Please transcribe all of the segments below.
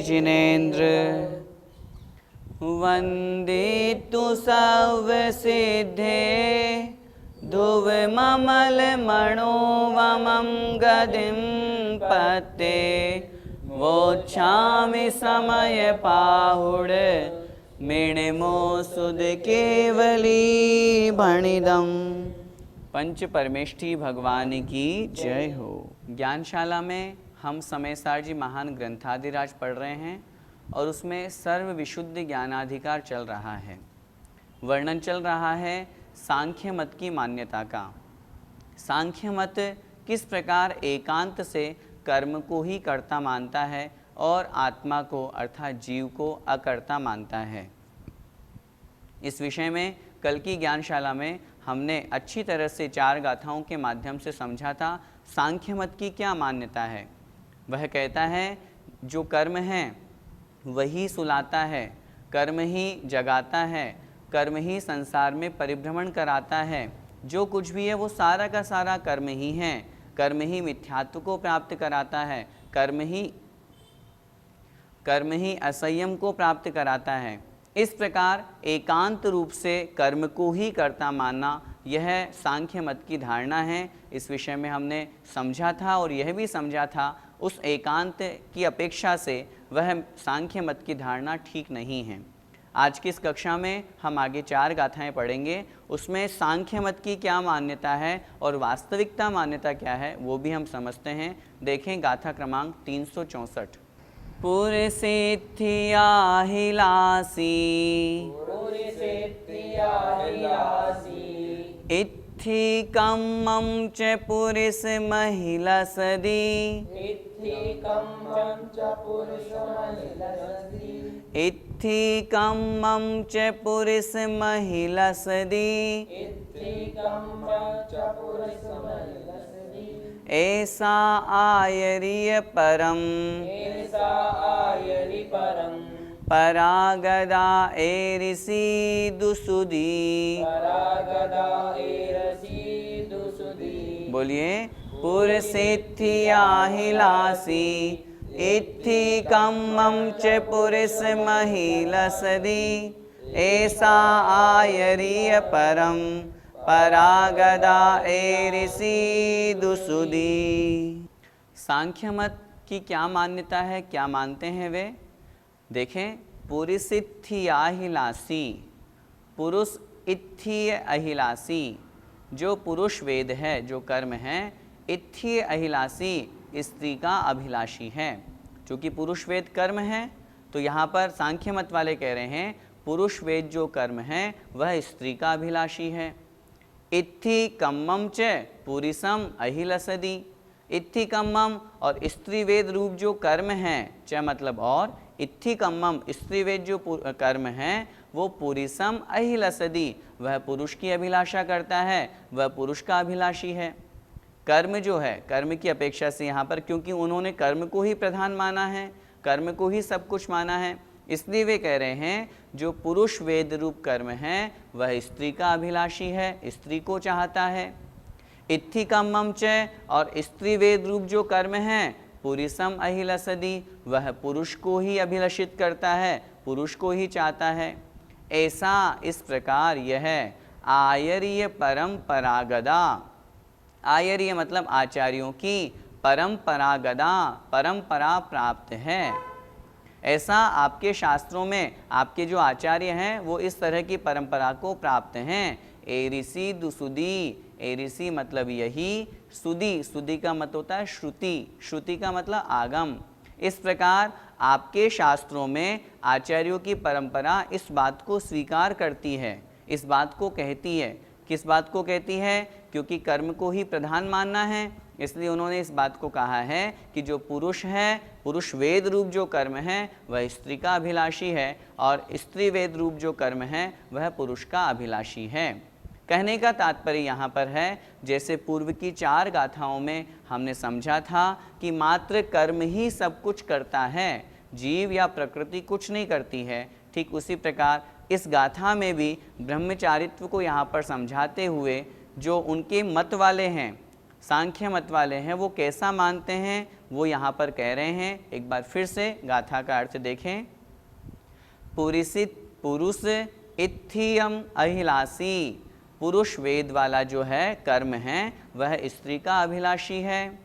जिनेन्द्र वन्दितु सर्वसिद्धे धुवममलमणोवमं गदिं पते वोच्छामि समयपाहुड मृण्मो सुध केवली भणिदम्। पंच परमेष्ठी भगवान की जय हो। ज्ञानशाला में हम समयसार जी महान ग्रंथादिराज पढ़ रहे हैं और उसमें सर्व विशुद्ध ज्ञानाधिकार चल रहा है। वर्णन चल रहा है सांख्य मत की मान्यता का। सांख्य मत किस प्रकार एकांत से कर्म को ही कर्ता मानता है और आत्मा को अर्थात जीव को अकर्ता मानता है। इस विषय में कल की ज्ञानशाला में हमने अच्छी तरह से 4 गाथाओं के माध्यम से समझा था सांख्य मत की क्या मान्यता है। वह कहता है जो कर्म है वही सुलाता है, कर्म ही जगाता है, कर्म ही संसार में परिभ्रमण कराता है। जो कुछ भी है वो सारा का सारा कर्म ही है। कर्म ही मिथ्यात्व को प्राप्त कराता है, कर्म ही असंयम को प्राप्त कराता है। इस प्रकार एकांत रूप से कर्म को ही कर्ता मानना यह सांख्य मत की धारणा है। इस विषय में हमने समझा था और यह भी समझा था उस एकांत की अपेक्षा से वह सांख्य मत की धारणा ठीक नहीं है। आज की इस कक्षा में हम आगे 4 गाथाएं पढ़ेंगे। उसमें सांख्य मत की क्या मान्यता है और वास्तविकता मान्यता क्या है वो भी हम समझते हैं। देखें गाथा क्रमांक 364। इत्थिकं मम च पुरिस महिला सदी इत्थिकं मम च पुरिस महिला सदी ऐसा आयरिय परम परागदा एरिसी दुसुदी। बोलिए पुरसिद्धियाहिलासी इत्थिकं मम च पुरिस महिला सदी ऐसा आयरिय परम परागदा एरिसी दुसुदी। सांख्य मत की क्या मान्यता है, क्या मानते हैं वे? देखें पुरुषित्थियाहिलासी, पुरुष इत्थीय अहिलासी, जो पुरुष वेद है, जो कर्म है, इत्थीय अहिलासी स्त्री का अभिलाषी है। चूँकि पुरुष वेद कर्म है तो यहाँ पर सांख्य मत वाले कह रहे हैं पुरुष वेद जो कर्म है वह स्त्री का अभिलाषी है। इत्थि कम्मम च पुरिसम अहिलसदी, इत्थि कम्मम और स्त्री वेद रूप जो कर्म है, च मतलब और, इत्थि कम्मम स्त्री वेद जो कर्म है वो पुरिसम अहिलसदी वह पुरुष की अभिलाषा करता है, वह पुरुष का अभिलाषी है। कर्म जो है, कर्म की अपेक्षा से यहाँ पर क्योंकि उन्होंने कर्म को ही प्रधान माना है, कर्म को ही सब कुछ माना है, इसलिए वे कह रहे हैं जो पुरुष वेद रूप कर्म है वह स्त्री का अभिलाषी है, स्त्री को चाहता है। इत्थि कम्मम च और स्त्री वेद रूप जो कर्म है पुरुषम अहिलसदी वह पुरुष को ही अभिलषित करता है, पुरुष को ही चाहता है। ऐसा इस प्रकार यह आयर्य परंपरागदा, आयर्य मतलब आचार्यों की, परंपरागदा परंपरा प्राप्त है। ऐसा आपके शास्त्रों में आपके जो आचार्य हैं वो इस तरह की परंपरा को प्राप्त हैं। एरिसी दुसुदी, एरिसी मतलब यही, सुदी, सुदी का मत होता है श्रुति, श्रुति का मतलब आगम। इस प्रकार आपके शास्त्रों में आचार्यों की परंपरा इस बात को स्वीकार करती है, इस बात को कहती है। किस बात को कहती है? क्योंकि कर्म को ही प्रधान मानना है, इसलिए उन्होंने इस बात को कहा है कि जो पुरुष है, पुरुष वेद रूप जो कर्म है वह स्त्री का अभिलाषी है और स्त्री वेद रूप जो कर्म है वह पुरुष का अभिलाषी है। कहने का तात्पर्य यहाँ पर है, जैसे पूर्व की 4 गाथाओं में हमने समझा था कि मात्र कर्म ही सब कुछ करता है, जीव या प्रकृति कुछ नहीं करती है, ठीक उसी प्रकार इस गाथा में भी ब्रह्मचारित्व को यहाँ पर समझाते हुए जो उनके मत वाले हैं, सांख्य मत वाले हैं, वो कैसा मानते हैं? वो यहाँ पर कह रहे हैं। एक बार फिर से गाथा का अर्थ देखें। पुरुष इत्थियम अभिलाषी, पुरुष वेद वाला जो है कर्म है वह स्त्री का अभिलाषी है।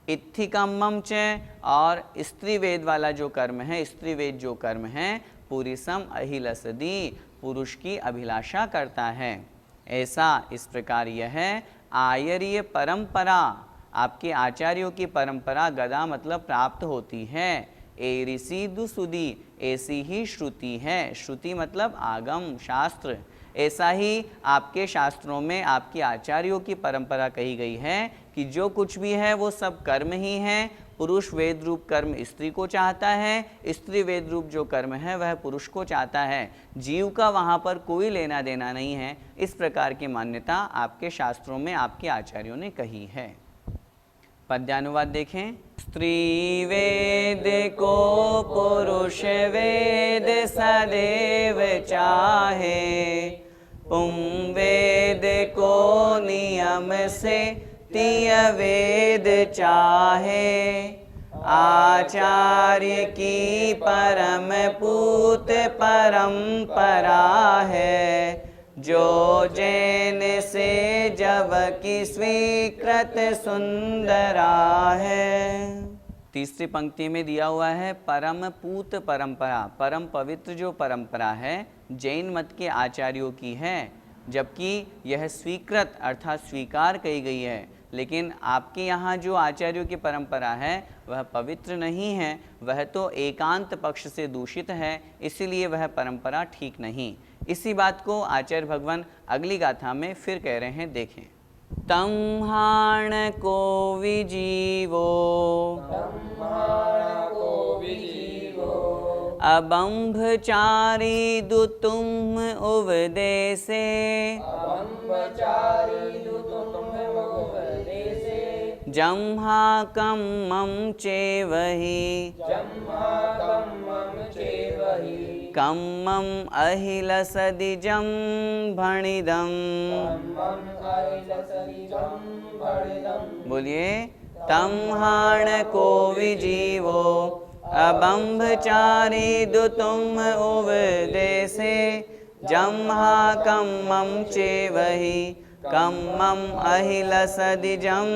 इत्थिकम्मम च, और स्त्री वेद वाला जो कर्म है, स्त्री वेद जो कर्म है, पुरुषम अहिलसदी, पुरुष की अभिलाषा करता है। ऐसा इस प्रकार यह आयर्य परंपरा, आपके आचार्यों की परंपरा गदा मतलब प्राप्त होती है। एरिसी दुसुदी, ऐसी ही श्रुति है। श्रुति मतलब आगम शास्त्र। ऐसा ही आपके शास्त्रों में आपके आचार्यों की परंपरा कही गई है कि जो कुछ भी है वो सब कर्म ही है। पुरुष वेद रूप कर्म स्त्री को चाहता है, स्त्री वेद रूप जो कर्म है वह पुरुष को चाहता है। जीव का वहाँ पर कोई लेना देना नहीं है। इस प्रकार की मान्यता आपके शास्त्रों में आपके आचार्यों ने कही है। पद्यानुवाद देखें। स्त्री वेद को पुरुष वेद सदैव चाहे, पुं वेद को नियम से तिय वेद चाहे। आचार्य की परम पूत परंपरा है, जो जैन से जब की स्वीकृत सुंदरा है। तीसरी पंक्ति में दिया हुआ है परम पूत परंपरा, परम पवित्र जो परंपरा है जैन मत के आचार्यों की है, जबकि यह स्वीकृत अर्थात स्वीकार कही गई है। लेकिन आपके यहाँ जो आचार्यों की परंपरा है वह पवित्र नहीं है, वह तो एकांत पक्ष से दूषित है, इसीलिए वह परंपरा ठीक नहीं। इसी बात को आचार्य भगवान अगली गाथा में फिर कह रहे हैं। देखें। तम्हाण को विजीवो, अबंभचारी दुतुम उपदेशे, जम्हा कम्मं चेवहि, कम्मं अहिलसदिजं भणिदम्। बोलिए। तम्हाण को विजीवो, अबंभचारी दुतुम उपदेशे, जम्हा कम्मं चेवहि, कम्मं अहिलसदिजं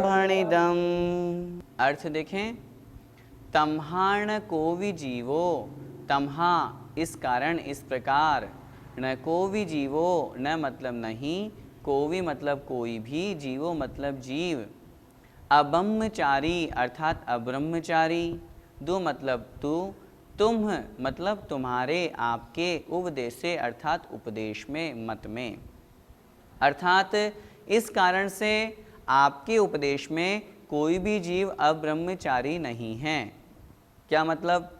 भणिदम्। अर्थ देखें। तम्हाण को विजीवो, तम्हा इस कारण इस प्रकार, न कोवि जीवो न मतलब नहीं, कोवि मतलब कोई भी, जीवो मतलब जीव। अब्रह्मचारी अर्थात अब्रह्मचारी, दो मतलब तू, तुम मतलब तुम्हारे, आपके, उपदेशे अर्थात उपदेश में, मत में। अर्थात इस कारण से आपके उपदेश में कोई भी जीव अब्रह्मचारी नहीं है। क्या मतलब?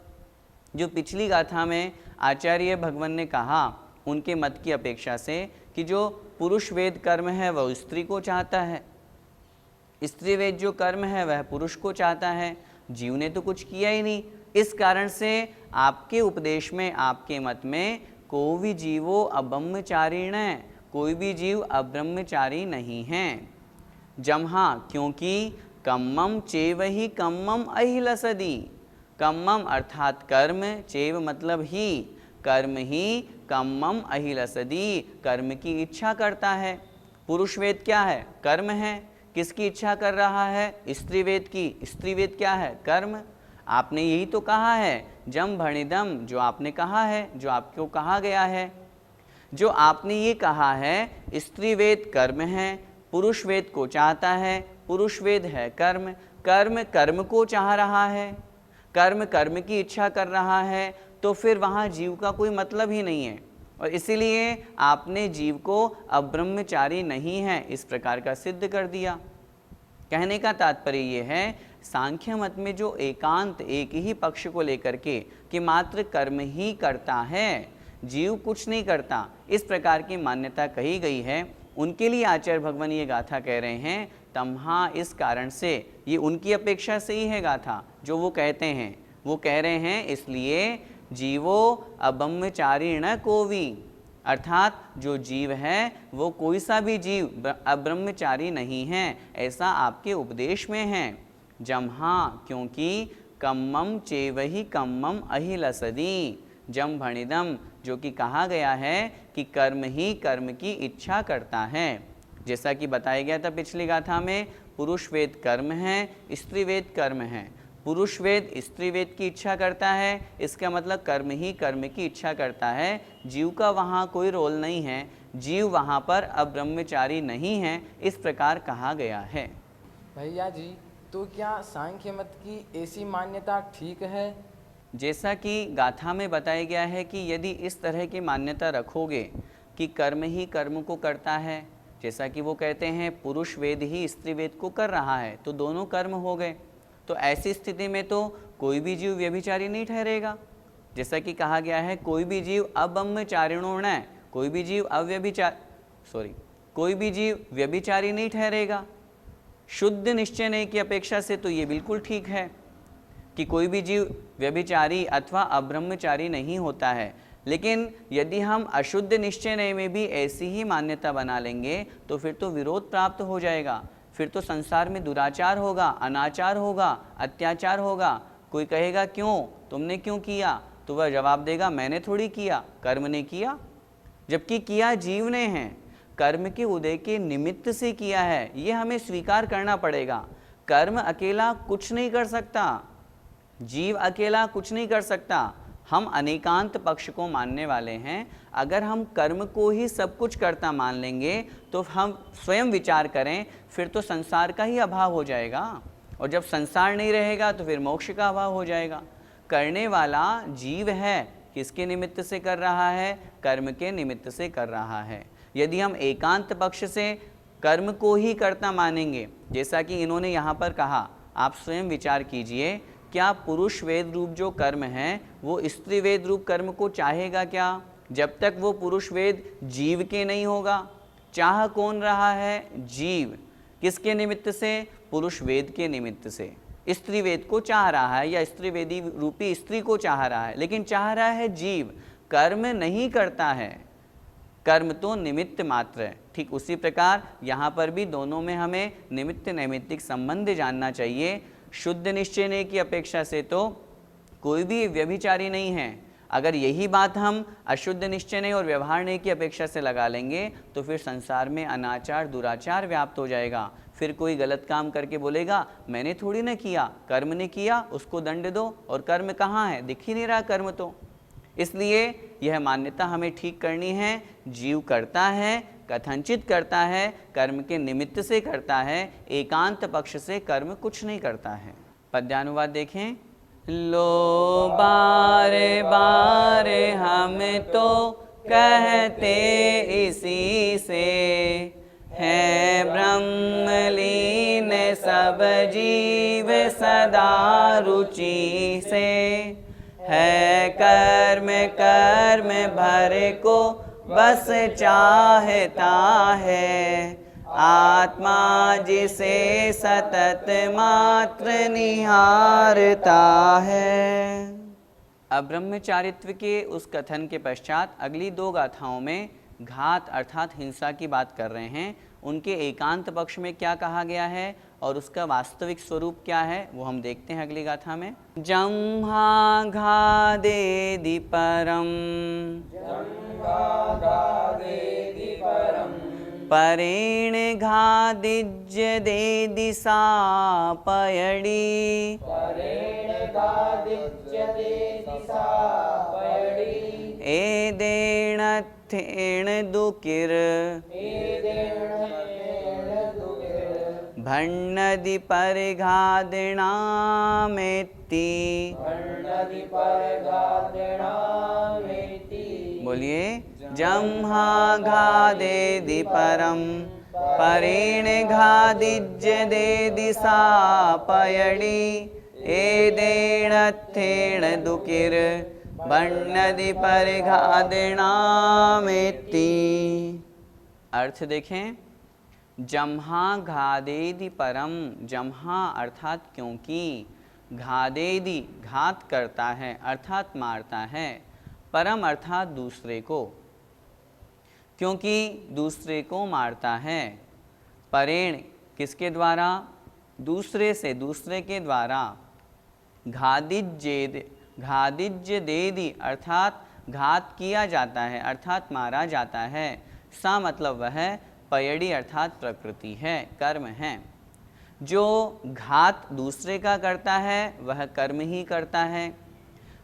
जो पिछली गाथा में आचार्य भगवान ने कहा उनके मत की अपेक्षा से कि जो पुरुष वेद कर्म है वह स्त्री को चाहता है, स्त्री वेद जो कर्म है वह पुरुष को चाहता है, जीव ने तो कुछ किया ही नहीं। इस कारण से आपके उपदेश में, आपके मत में कोई जीवो अब्रह्मचारिण, कोई भी जीव अब्रह्मचारी नहीं है। जम्हा क्योंकि कम्मम चेवहि कम्मम अहिलसदी, कम्मम अर्थात कर्म, चेव मतलब ही, कर्म ही कम्मम अहिलसदी कर्म की इच्छा करता है। पुरुष वेद क्या है? कर्म है। किसकी इच्छा कर रहा है? स्त्री वेद की। स्त्री वेद क्या है? कर्म। आपने यही तो कहा है, जम भणिदम, जो आपने कहा है, जो आपको कहा गया है, जो आपने ये कहा है स्त्री वेद कर्म है, पुरुष वेद को चाहता है, पुरुष वेद है कर्म, कर्म कर्म को चाह रहा है, कर्म कर्म की इच्छा कर रहा है, तो फिर वहाँ जीव का कोई मतलब ही नहीं है, और इसीलिए आपने जीव को अब्रह्मचारी नहीं है इस प्रकार का सिद्ध कर दिया। कहने का तात्पर्य ये है, सांख्य मत में जो एकांत एक ही पक्ष को लेकर के कि मात्र कर्म ही करता है, जीव कुछ नहीं करता, इस प्रकार की मान्यता कही गई है, उनके लिए आचार्य भगवान ये गाथा कह रहे हैं तम्हा। इस कारण से ये उनकी अपेक्षा से ही है गाथा जो वो कहते हैं, वो कह रहे हैं इसलिए जीवो अब्रह्मचारी न कोवी, अर्थात जो जीव है वो कोई सा भी जीव अब्रह्मचारी नहीं है, ऐसा आपके उपदेश में है। जम्हा क्योंकि कम्मम चेवही कम्मम अहिलसदी, जम भणिदम जो कि कहा गया है कि कर्म ही कर्म की इच्छा करता है। जैसा कि बताया गया था पिछली गाथा में, पुरुष वेद कर्म है, स्त्री वेद कर्म है। पुरुष वेद स्त्री वेद की इच्छा करता है, इसका मतलब कर्म ही कर्म की इच्छा करता है। जीव का वहाँ कोई रोल नहीं है, जीव वहाँ पर अब्रह्मचारी नहीं है, इस प्रकार कहा गया है। भैया जी, तो क्या सांख्य मत की ऐसी मान्यता ठीक है? जैसा कि गाथा में बताया गया है कि यदि इस तरह की मान्यता रखोगे कि कर्म ही कर्म को करता है, जैसा कि वो कहते हैं पुरुष वेद ही स्त्री वेद को कर रहा है, तो दोनों कर्म हो गए, तो ऐसी स्थिति में तो कोई भी जीव व्यभिचारी नहीं ठहरेगा। जैसा कि कहा गया है कोई भी जीव अब्रह्मचारिणो न, कोई भी जीव कोई भी जीव व्यभिचारी नहीं ठहरेगा। शुद्ध निश्चय नहीं की अपेक्षा से तो ये बिल्कुल ठीक है कि कोई भी जीव व्यभिचारी अथवा अब्रह्मचारी नहीं होता है। लेकिन यदि हम अशुद्ध निश्चय नहीं में भी ऐसी ही मान्यता बना लेंगे तो फिर तो विरोध प्राप्त हो जाएगा, फिर तो संसार में दुराचार होगा, अनाचार होगा, अत्याचार होगा। कोई कहेगा क्यों, तुमने क्यों किया, तो वह जवाब देगा मैंने थोड़ी किया, कर्म ने किया, जबकि किया जीव ने है, कर्म के उदय के निमित्त से किया है, ये हमें स्वीकार करना पड़ेगा। कर्म अकेला कुछ नहीं कर सकता, जीव अकेला कुछ नहीं कर सकता। हम अनेकांत पक्ष को मानने वाले हैं। अगर हम कर्म को ही सब कुछ करता मान लेंगे तो हम स्वयं विचार करें, फिर तो संसार का ही अभाव हो जाएगा, और जब संसार नहीं रहेगा तो फिर मोक्ष का अभाव हो जाएगा। करने वाला जीव है, किसके निमित्त से कर रहा है, कर्म के निमित्त से कर रहा है। यदि हम एकांत पक्ष से कर्म को ही करता मानेंगे, जैसा कि इन्होंने यहाँ पर कहा, आप स्वयं विचार कीजिए, क्या पुरुष वेद रूप जो कर्म है वो स्त्री वेद रूप कर्म को चाहेगा क्या? जब तक वो पुरुष वेद जीव के नहीं होगा। चाह कौन रहा है? जीव। किसके निमित्त से? पुरुष वेद के निमित्त से। स्त्री वेद को चाह रहा है या स्त्री वेदी रूपी स्त्री को चाह रहा है, लेकिन चाह रहा है जीव, कर्म नहीं करता है, कर्म तो निमित्त मात्र है। ठीक उसी प्रकार यहाँ पर भी दोनों में हमें निमित्त नैमित्तिक संबंध जानना चाहिए। शुद्ध निश्चय ने की अपेक्षा से तो कोई भी व्यभिचारी नहीं है। अगर यही बात हम अशुद्ध निश्चय ने और व्यवहार ने की अपेक्षा से लगा लेंगे तो फिर संसार में अनाचार दुराचार व्याप्त हो जाएगा। फिर कोई गलत काम करके बोलेगा मैंने थोड़ी ना किया, कर्म ने किया, उसको दंड दो, और कर्म कहाँ है, दिख ही नहीं रहा कर्म तो। इसलिए यह मान्यता हमें ठीक करनी है, जीव करता है, कथनचित करता है, कर्म के निमित्त से करता है, एकांत पक्ष से कर्म कुछ नहीं करता है। पद्यानुवाद देखें। लो बारे बारे हम तो कहते इसी से, है ब्रह्मलीन सब जीव सदा रुचि से, है कर्म कर्म भर को बस चाहता है, आत्मा जिसे सतत मात्र निहारता है। अब ब्रह्मचारित्व के उस कथन के पश्चात अगली दो गाथाओं में घात अर्थात हिंसा की बात कर रहे हैं। उनके एकांत पक्ष में क्या कहा गया है और उसका वास्तविक स्वरूप क्या है वो हम देखते हैं अगली गाथा में। जम्हा घादेदि परम परेण घादिज्य दे दिशा पयड़ी, ए देण थेण दुकिर भण्णदि परिघादिणामेति, बोलिए। जम्हा घादेदि परम परेण घादिज्य दे दिशा पयड़ी, ए देण थेण दुकिर भण्णदि परिघादिणामेति। अर्थ देखें। जम्हा घादेदि परम, जम्हा अर्थात क्योंकि, घादेदि घात करता है अर्थात मारता है, परम अर्थात दूसरे को, क्योंकि दूसरे को मारता है। परेण किसके द्वारा? दूसरे से, दूसरे के द्वारा, घादिज्य देदी अर्थात घात किया जाता है, अर्थात मारा जाता है। सा मतलब वह, पयड़ी अर्थात प्रकृति है, कर्म है। जो घात दूसरे का करता है वह कर्म ही करता है।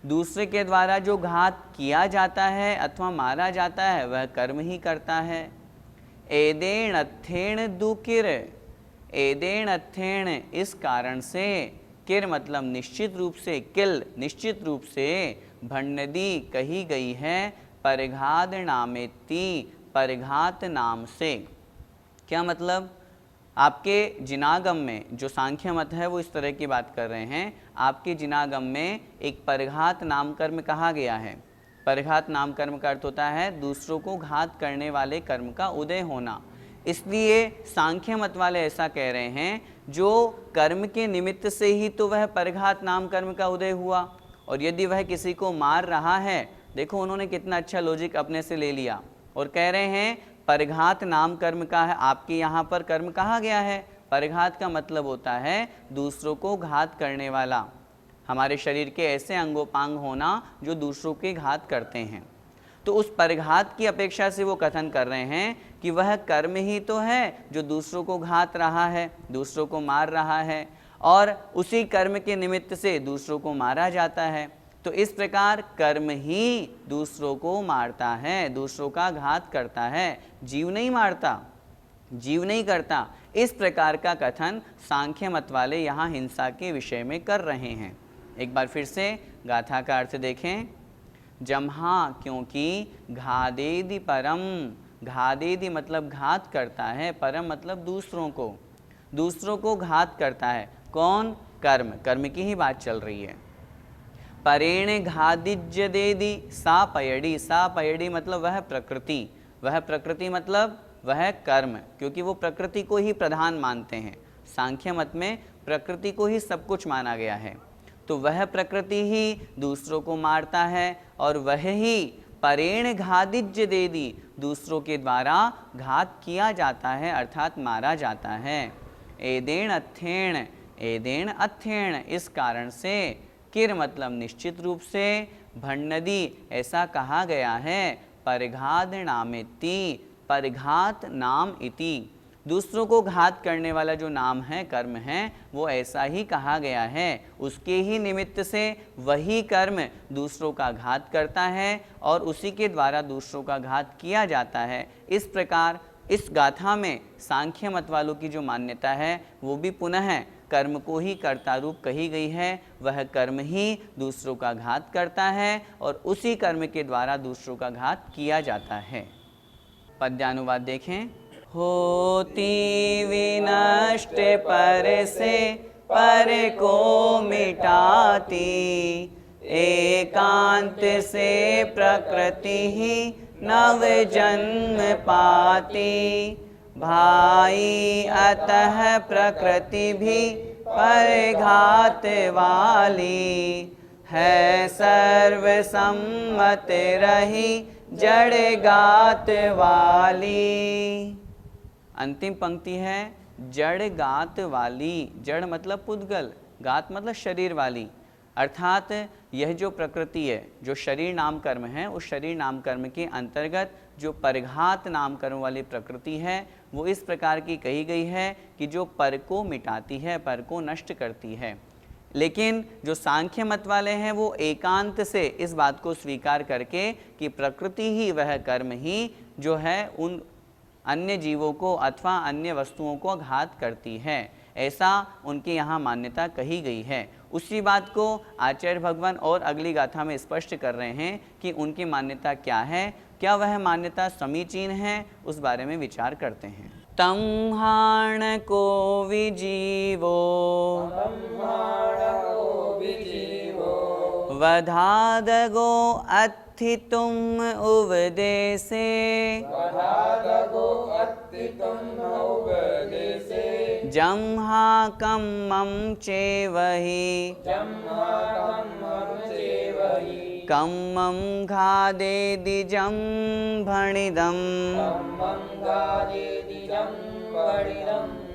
दूसरे के द्वारा जो घात किया जाता है अथवा मारा जाता है वह कर्म ही करता है। एदेण अथेण दुकिर, एदेण अथेण इस कारण से, किर मतलब निश्चित रूप से, किल निश्चित रूप से, भण्णदी कही गई है, परिघात नामेति परिघात नाम से। क्या मतलब? आपके जिनागम में जो सांख्य मत है वो इस तरह की बात कर रहे हैं। आपके जिनागम में एक परिघात नाम कर्म कहा गया है। परिघात नाम कर्म का अर्थ होता है दूसरों को घात करने वाले कर्म का उदय होना। इसलिए सांख्य मत वाले ऐसा कह रहे हैं जो कर्म के निमित्त से ही तो वह परिघात नाम कर्म का उदय हुआ, और यदि वह किसी को मार रहा है, देखो उन्होंने कितना अच्छा लॉजिक अपने से ले लिया और कह रहे हैं परिघात नाम कर्म का है। आपके यहाँ पर कर्म कहा गया है, परिघात का मतलब होता है दूसरों को घात करने वाला, हमारे शरीर के ऐसे अंगोपांग होना जो दूसरों के घात करते हैं। तो उस परिघात की अपेक्षा से वो कथन कर रहे हैं कि वह कर्म ही तो है जो दूसरों को घात रहा है, दूसरों को मार रहा है, और उसी कर्म के निमित्त से दूसरों को मारा जाता है। तो इस प्रकार कर्म ही दूसरों को मारता है, दूसरों का घात करता है, जीव नहीं मारता, जीव नहीं करता। इस प्रकार का कथन सांख्य मत वाले यहाँ हिंसा के विषय में कर रहे हैं। एक बार फिर से गाथा का अर्थ देखें। जम्हा क्योंकि, घादेदि परम, घादेदि मतलब घात करता है, परम मतलब दूसरों को, दूसरों को घात करता है। कौन? कर्म, कर्म की ही बात चल रही है। परेण घादिज्य देदी, सा पयड़ी, सा पयड़ी मतलब वह प्रकृति, वह प्रकृति मतलब वह कर्म, क्योंकि वो प्रकृति को ही प्रधान मानते हैं। सांख्य मत में प्रकृति को ही सब कुछ माना गया है। तो वह प्रकृति ही दूसरों को मारता है, और वह ही परेण घादिज्य देदी, दूसरों के द्वारा घात किया जाता है अर्थात मारा जाता है। एदेण अथेण, एदेण अथेण इस कारण से, किर मतलब निश्चित रूप से, भण्णदी ऐसा कहा गया है, परिघात नामेति परिघात नाम इति, दूसरों को घात करने वाला जो नाम है, कर्म है, वो ऐसा ही कहा गया है। उसके ही निमित्त से वही कर्म दूसरों का घात करता है और उसी के द्वारा दूसरों का घात किया जाता है। इस प्रकार इस गाथा में सांख्य मत वालों की जो मान्यता है वो भी पुनः कर्म को ही कर्ता रूप कही गई है। वह कर्म ही दूसरों का घात करता है और उसी कर्म के द्वारा दूसरों का घात किया जाता है। पद्यानुवाद देखें। होती विनष्ट पर से पर को मिटाती, एकांत से प्रकृति ही नव जन्म पाती। भाई अतः प्रकृति भी परिघात वाली, है सर्वसम्मत रही जड़ गात वाली। अंतिम पंक्ति है जड़ गात वाली। जड़ मतलब पुद्गल, गात मतलब शरीर वाली, अर्थात यह जो प्रकृति है, जो शरीर नाम कर्म है, उस शरीर नाम कर्म के अंतर्गत जो परिघात नाम कर्म वाली प्रकृति है वो इस प्रकार की कही गई है कि जो पर को मिटाती है, पर को नष्ट करती है। लेकिन जो सांख्य मत वाले हैं वो एकांत से इस बात को स्वीकार करके कि प्रकृति ही वह कर्म ही जो है उन अन्य जीवों को अथवा अन्य वस्तुओं को घात करती है, ऐसा उनके यहाँ मान्यता कही गई है। उसी बात को आचार्य भगवान और अगली गाथा में स्पष्ट कर रहे हैं कि उनकी मान्यता क्या है, क्या वह मान्यता समीचीन है, उस बारे में विचार करते हैं। तम्हाण को विजीवो वधादगो अत्थितुम उपदेशे, जम्हा कम्मं चेवहि कम्मं घादेदिजं भणिदम्।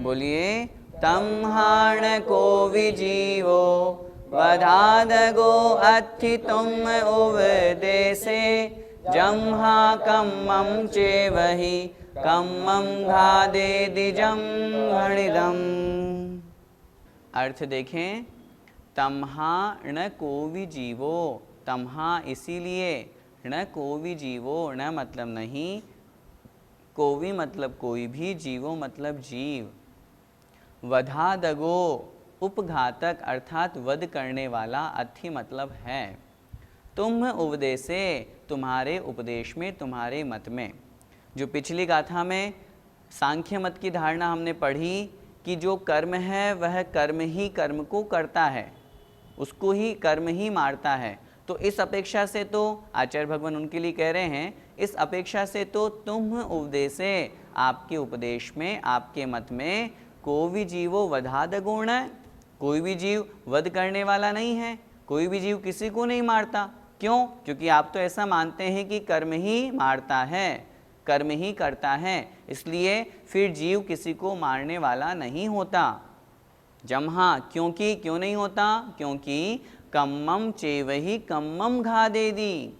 बोलिए तम्हाण को विजीवो वधादगो अत्थि तुम उपदेसे जम्हा कम्मं चेवहि कम्मं घादे दिजम हणिदम। अर्थ देखें, तम्हा न को विजीवो, तम्हा इसीलिए, न को विजीवो, न मतलब नहीं, कोवि मतलब कोई भी, जीवो मतलब जीव, वधादगो उपघातक अर्थात वध करने वाला, अथि मतलब है, तुम उपदेशे तुम्हारे उपदेश में, तुम्हारे मत में। जो पिछली गाथा में सांख्य मत की धारणा हमने पढ़ी कि जो कर्म है वह कर्म ही कर्म को करता है, उसको ही कर्म ही मारता है। तो इस अपेक्षा से तो आचार्य भगवान उनके लिए कह रहे हैं, इस अपेक्षा से तो तुम उपदेशे, आपके उपदेश में, आपके मत में, को भी जीवो वधादगुण, कोई भी जीव वध करने वाला नहीं है, कोई भी जीव किसी को नहीं मारता। क्यों? क्योंकि आप तो ऐसा मानते हैं कि कर्म ही मारता है, कर्म ही करता है, इसलिए फिर जीव किसी को मारने वाला नहीं होता। जम्हा, क्योंकि, क्यों नहीं होता? क्योंकि कम्मम चेवहि कम्मम घादेदी,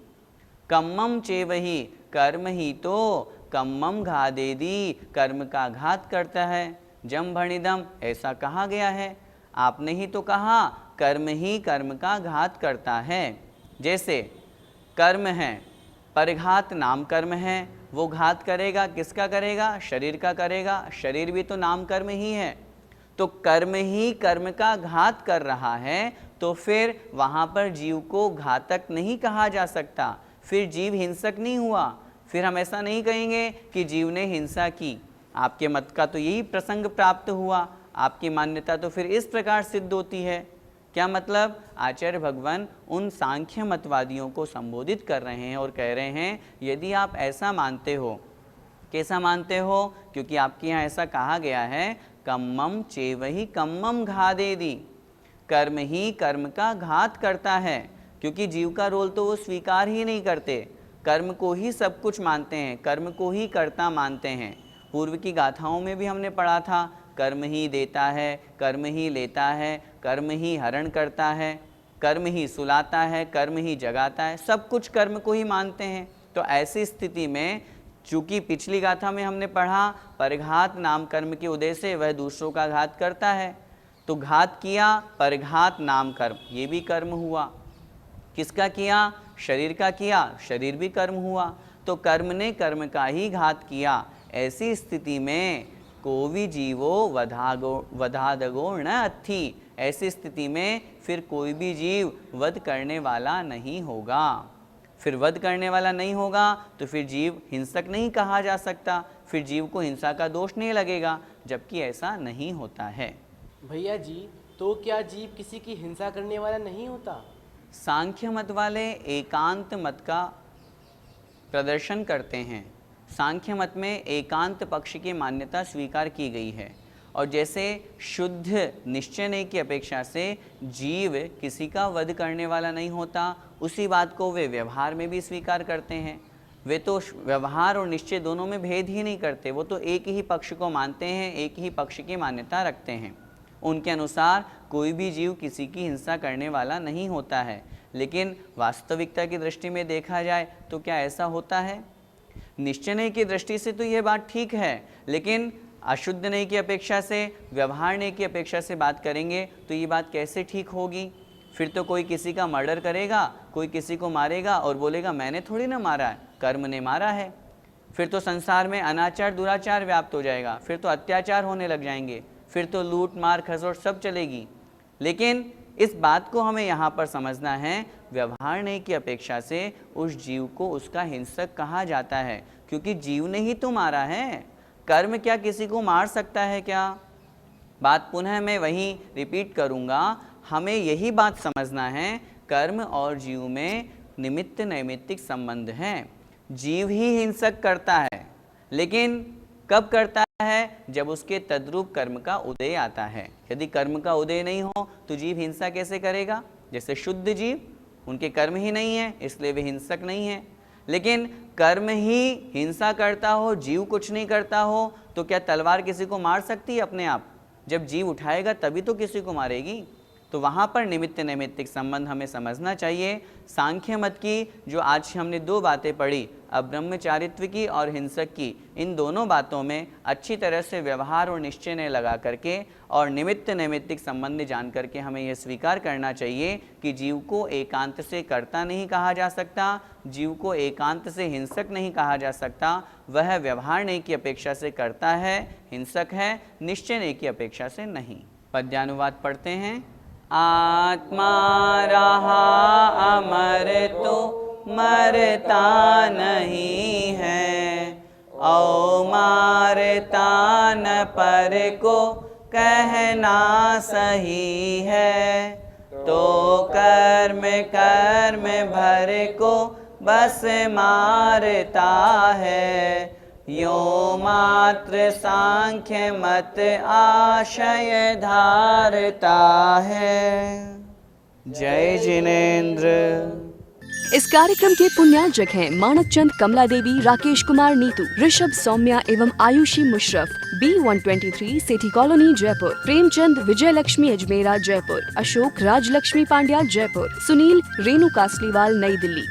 कम्मम चेवहि, कर्म ही तो कम्मम घादेदी, कर्म का घात करता है। जम भणिदम, ऐसा कहा गया है, आपने ही तो कहा कर्म ही कर्म का घात करता है। जैसे कर्म है, परिघात नाम कर्म है, वो घात करेगा, किसका करेगा? शरीर का करेगा, शरीर भी तो नाम कर्म ही है। तो कर्म ही कर्म का घात कर रहा है, तो फिर वहाँ पर जीव को घातक नहीं कहा जा सकता, फिर जीव हिंसक नहीं हुआ। फिर हम ऐसा नहीं कहेंगे कि जीव ने हिंसा की। आपके मत का तो यही प्रसंग प्राप्त हुआ, आपकी मान्यता तो फिर इस प्रकार सिद्ध होती है। क्या मतलब? आचार्य भगवान उन सांख्य मतवादियों को संबोधित कर रहे हैं और कह रहे हैं, यदि आप ऐसा मानते हो, कैसा मानते हो? क्योंकि आपके यहाँ ऐसा कहा गया है, कम्मम चेवहि कम्मम घादेदी, कर्म ही कर्म का घात करता है, क्योंकि जीव का रोल तो वो स्वीकार ही नहीं करते, कर्म को ही सब कुछ मानते हैं, कर्म को ही कर्ता मानते हैं। पूर्व की गाथाओं में भी हमने पढ़ा था, कर्म ही देता है, कर्म ही लेता है, कर्म ही हरण करता है, कर्म ही सुलाता है, कर्म ही जगाता है, सब कुछ कर्म को ही मानते हैं। तो ऐसी स्थिति में, चूंकि पिछली गाथा में हमने पढ़ा परिघात नाम कर्म के उद्देश्य से वह दूसरों का घात करता है, तो घात किया, परिघात नाम कर्म, ये भी कर्म हुआ। किसका किया? शरीर का किया, शरीर भी कर्म हुआ। तो कर्म ने कर्म का ही घात किया। ऐसी स्थिति में को भी जीवो वधादगो न अथि, ऐसी स्थिति में फिर कोई भी जीव वध करने वाला नहीं होगा। फिर वध करने वाला नहीं होगा तो फिर जीव हिंसक नहीं कहा जा सकता, फिर जीव को हिंसा का दोष नहीं लगेगा, जबकि ऐसा नहीं होता है। भैया जी, तो क्या जीव किसी की हिंसा करने वाला नहीं होता? सांख्य मत वाले एकांत मत का प्रदर्शन करते हैं। सांख्य मत में एकांत पक्ष की मान्यता स्वीकार की गई है, और जैसे शुद्ध निश्चय नहीं की अपेक्षा से जीव किसी का वध करने वाला नहीं होता, उसी बात को वे व्यवहार में भी स्वीकार करते हैं। वे तो व्यवहार और निश्चय दोनों में भेद ही नहीं करते, वो तो एक ही पक्ष को मानते हैं, एक ही पक्ष की मान्यता रखते हैं। उनके अनुसार कोई भी जीव किसी की हिंसा करने वाला नहीं होता है। लेकिन वास्तविकता की दृष्टि में देखा जाए तो क्या ऐसा होता है? निश्चय नहीं की दृष्टि से तो यह बात ठीक है, लेकिन अशुद्ध नहीं की अपेक्षा से, व्यवहार नहीं की अपेक्षा से बात करेंगे तो ये बात कैसे ठीक होगी? फिर तो कोई किसी का मर्डर करेगा, कोई किसी को मारेगा और बोलेगा मैंने थोड़ी ना मारा है, कर्म ने मारा है। फिर तो संसार में अनाचार दुराचार व्याप्त हो जाएगा, फिर तो अत्याचार होने लग जाएंगे, फिर तो लूट मार खसोट सब चलेगी। लेकिन इस बात को हमें यहाँ पर समझना है, व्यवहार नहीं की अपेक्षा से उस जीव को उसका हिंसक कहा जाता है, क्योंकि जीव ने ही तो मारा है। कर्म क्या किसी को मार सकता है क्या? बात पुनः मैं वही रिपीट करूँगा, हमें यही बात समझना है, कर्म और जीव में निमित्त नैमित्तिक संबंध है। जीव ही हिंसक करता है, लेकिन कब करता है? जब उसके तद्रूप कर्म का उदय आता है। यदि कर्म का उदय नहीं हो तो जीव हिंसा कैसे करेगा? जैसे शुद्ध जीव, उनके कर्म ही नहीं है, इसलिए वे हिंसक नहीं है। लेकिन कर्म ही हिंसा करता हो, जीव कुछ नहीं करता हो, तो क्या तलवार किसी को मार सकती है अपने आप? जब जीव उठाएगा तभी तो किसी को मारेगी। तो वहाँ पर निमित्त नैमित्तिक संबंध हमें समझना चाहिए। सांख्य मत की जो आज हमने दो बातें पढ़ी, अब ब्रह्मचारित्व की और हिंसक की, इन दोनों बातों में अच्छी तरह से व्यवहार और निश्चय ने लगा करके और निमित्त नैमित्तिक संबंध जान करके हमें यह स्वीकार करना चाहिए कि जीव को एकांत से कर्ता नहीं कहा जा सकता, जीव को एकांत से हिंसक नहीं कहा जा सकता। वह व्यवहार ने की अपेक्षा से करता है, हिंसक है, निश्चय ने की अपेक्षा से नहीं। पद्यानुवाद पढ़ते हैं। आत्मा रहा अमर तो मरता नहीं है, औ मारता न पर को कहना सही है। तो कर्म कर्म भर को बस मारता है, यो मात्र सांख्य मत आशय धारता है। जय जिनेन्द्र। इस कार्यक्रम के पुण्यार्जक हैं मानक चंद, कमला देवी, राकेश कुमार नीतू, ऋषभ, सौम्या एवं Aayushi Musharraf, B123 Sethi colony Jaipur, Premchand, Vijay Lakshmi Ajmera Jaipur, Ashok, Rajlakshmi Pandya Jaipur, Sunil, Renu Kasliwal New Delhi.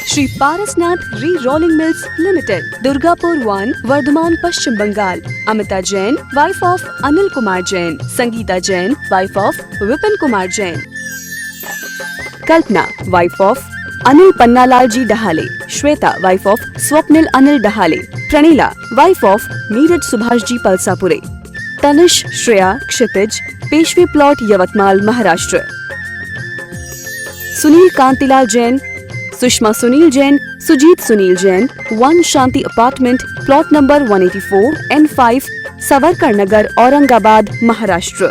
Shri Parasnath re rolling mills limited, Durgapur 1, Vardhaman, Paschim Bengal. Amita Jain, wife of Anil Kumar Jain. Sangeeta Jain, wife of Vipin Kumar Jain. Kalpana, wife of Anil Pannalal ji Dahale. Shweta, wife of Swapnil Anil Dahale. Pranila, wife of Neeraj Subhash ji Palsapure. Tanish, Shreya, Kshitij, Peshwe plot, Yavatmal, Maharashtra. Sunil Kantilal Jain, Sushma Sunil Jain, Sujit Sunil Jain, 1 Shanti apartment, plot number 184 N5, Savarkar Nagar, Aurangabad, Maharashtra.